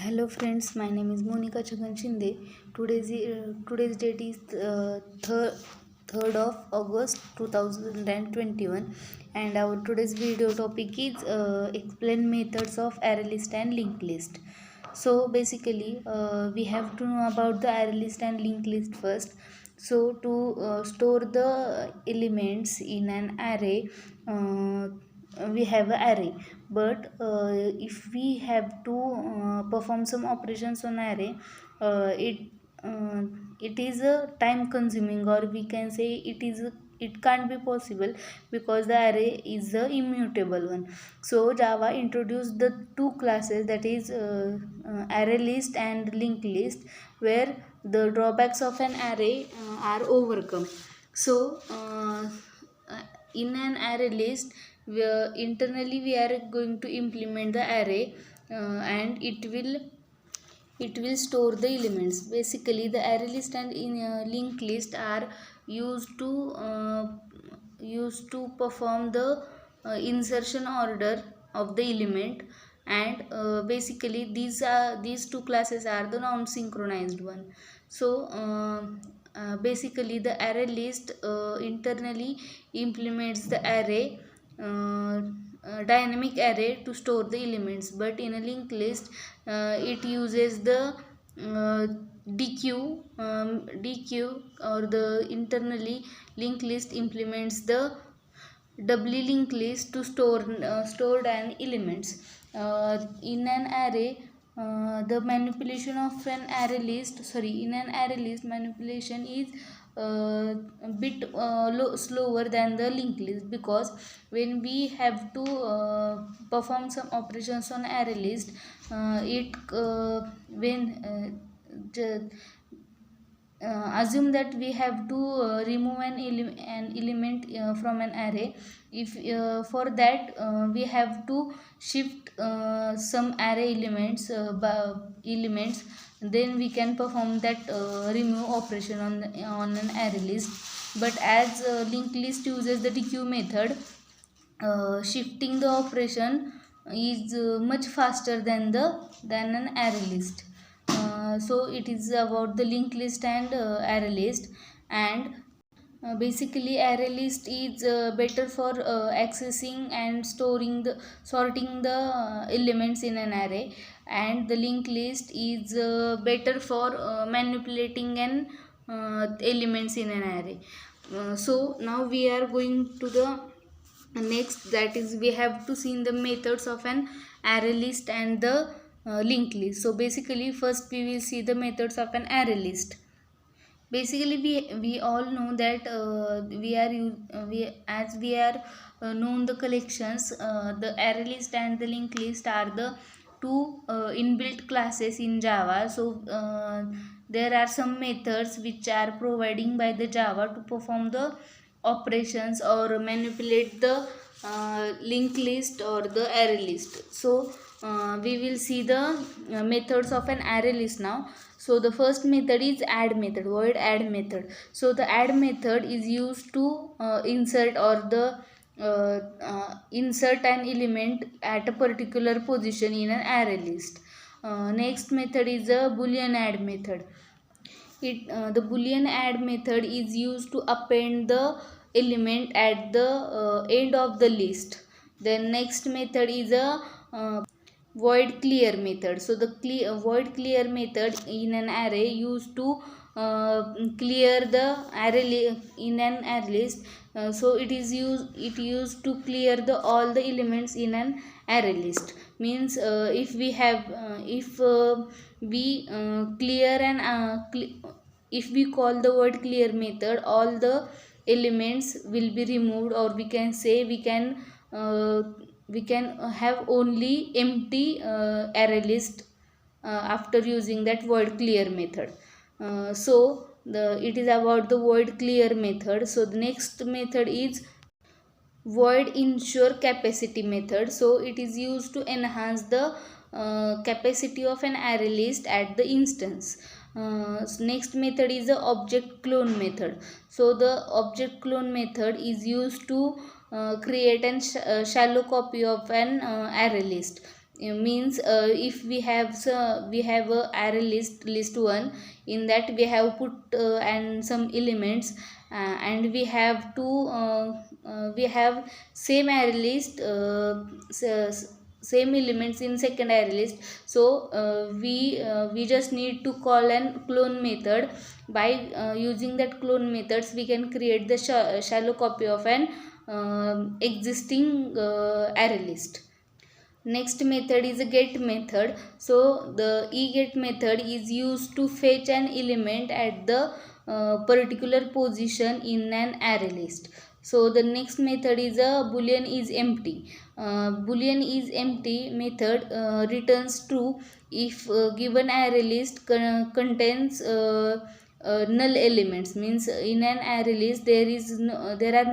Hello friends, my name is Monica Chagan Shinde. Today's date is 3rd of August 2021, and our today's video topic is explain methods of array list and linked list. So basically we have to know about the array list and linked list first. So to store the elements in an array, we have an array, but if we have to perform some operations on array, uh, it is a time consuming, or we can say it can't be possible because the array is a immutable one. So Java introduced the two classes, that is array list and linked list, where the drawbacks of an array are overcome. So in an array list, internally we are going to implement the array, and it will store the elements. Basically the array list and linked list are used to perform the insertion order of the element, and basically these two classes are the non synchronized one. So basically the array list internally implements the array, dynamic array, to store the elements, but in a linked list it uses the dequeue, or the internally linked list implements the doubly linked list to stored an elements in an array. The manipulation of an array list, in an array list, manipulation is a bit slower than the linked list, because when we have to perform some operations on array list, it when assume that we have to remove an element from an array. If for that we have to shift some array elements, then we can perform that remove operation on an array list. But as linked list uses the dequeue method, shifting the operation is much faster than an array list. So it is about the linked list and array list. And basically array list is better for accessing and sorting the elements in an array, and the linked list is better for manipulating an elements in an array. So now we are going to the next, that is we have to see the methods of an array list and the linked list. So basically first we will see the methods of an array list. Basically we all know that we are known the collections, the array list and the linked list are the two inbuilt classes in Java. So there are some methods which are providing by the Java to perform the operations or manipulate the linked list or the array list. So we will see the methods of an array list now. So the first method is add method, void add method. So the add method is used to insert an element at a particular position in an array list. Next method is a boolean add method. The boolean add method is used to append the element at the end of the list. Then next method is a void clear method. So the void clear method in an array used to clear the array in an array list. So it used to clear the all the elements in an array list. Means if we have if we clear and if we call the void clear method, all the elements will be removed, or we can say we can have only empty array list after using that void clear method. So it is about the void clear method. So the next method is void ensure capacity method. So it is used to enhance the capacity of an array list at the instance. Next method is the object clone method. So the object clone method is used to create a shallow copy of an array list. means if we have a array list 1, in that we have put and some elements, and we have we have same array list, same elements in second array list. So we just need to call an clone method. By using that clone methods, we can create the shallow copy of an existing array list. Next method is a get method. So the eget method is used to fetch an element at the particular position in an array list. So the next method is a boolean is empty. Boolean is empty method returns true if given array list contains null elements. Means in an array list there are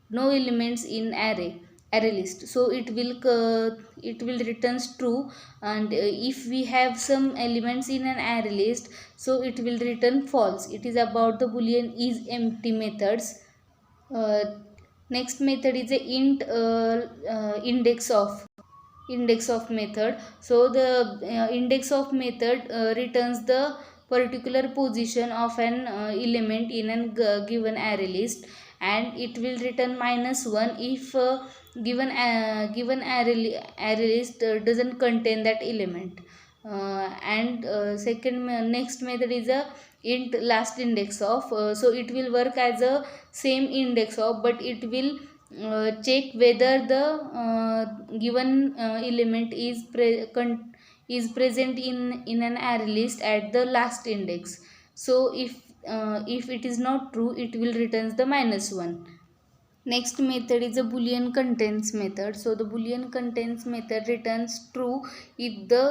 no elements in array list, so it will returns true. And if we have some elements in an array list, so it will return false. It is about the boolean is empty methods. uh, Next method is a index of method. So the index of method returns the particular position of an element in a given array list, and it will return -1 if given array list doesn't contain that element. And next method is a int last index of. So it will work as a same index of, but it will check whether the given element is present in an array list at the last index. So if it is not true, it will returns the -1. Next method is a boolean contains method. So the boolean contains method returns true if the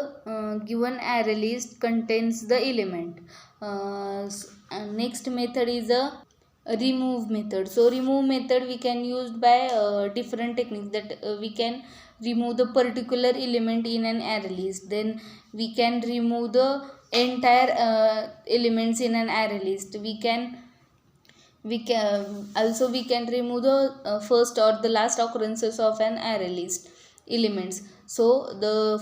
given array list contains the element. Next method is a remove method. So remove method we can use by different techniques, that we can remove the particular element in an array list. Then we can remove the entire elements in an array list. We can remove the first or the last occurrences of an array list elements. So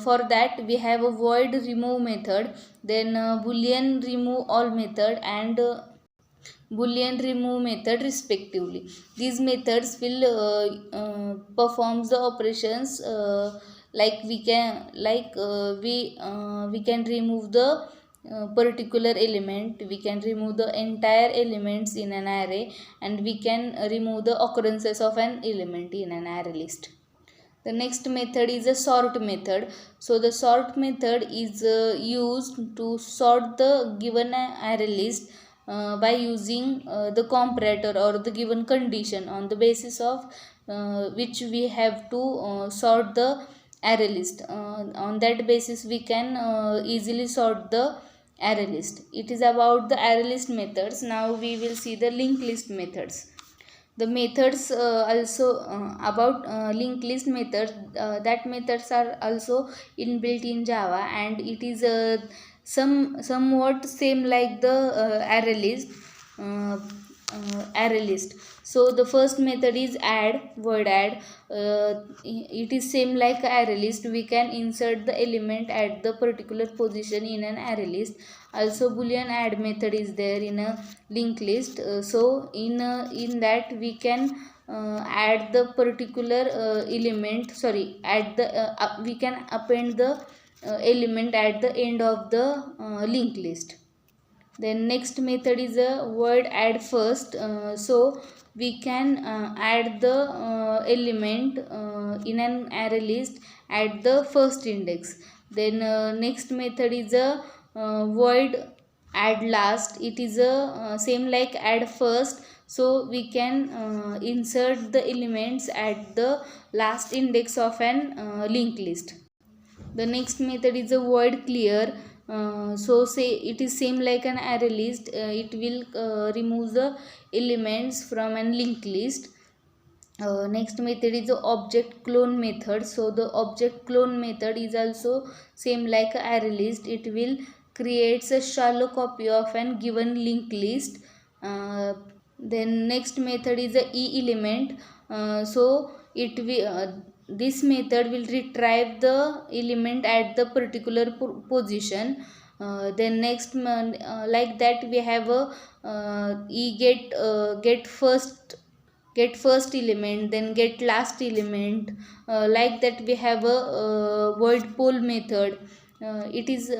for that we have a void remove method, then boolean remove all method, and boolean remove method respectively. These methods will performs the operations like we can remove the particular element, we can remove the entire elements in an array, and we can remove the occurrences of an element in an array list. The next method is a sort method. So the sort method is used to sort the given array list by using the comparator or the given condition, on the basis of which we have to sort the array list. On that basis we can easily sort the array list. It is about the array list methods. Now we will see the linked list methods. The methods also about linked list methods, that methods are also inbuilt in Java, and it is somewhat same like the uh, array list. So the first method is add, void add. It is same like array list. We can insert the element at the particular position in an array list. Also boolean add method is there in a linked list. So in that we can add the particular element, sorry, at the we can append the element at the end of the linked list. Then next method is a void add first. So we can add the element in an array list at the first index. Then next method is a void add last. It is a same like add first. So we can insert the elements at the last index of an linked list. The next method is a void clear. So say it is same like an array list. It will remove the elements from an linked list. Next method is the object clone method. So the object clone method is also same like a array list. It will creates a shallow copy of an given linked list. Then next method is the e element. So it will this method will retrieve the element at the particular position. Then next like that we have a get first element, then get last element. Like that we have a void pole method. It is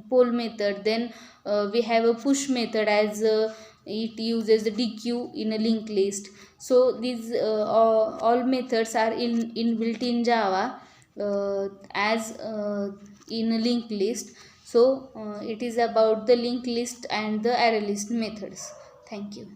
pole method. Then we have a push method, as it uses the dequeue in a linked list. So these all methods are inbuilt in Java as in a linked list. So it is about the linked list and the array list methods. Thank you.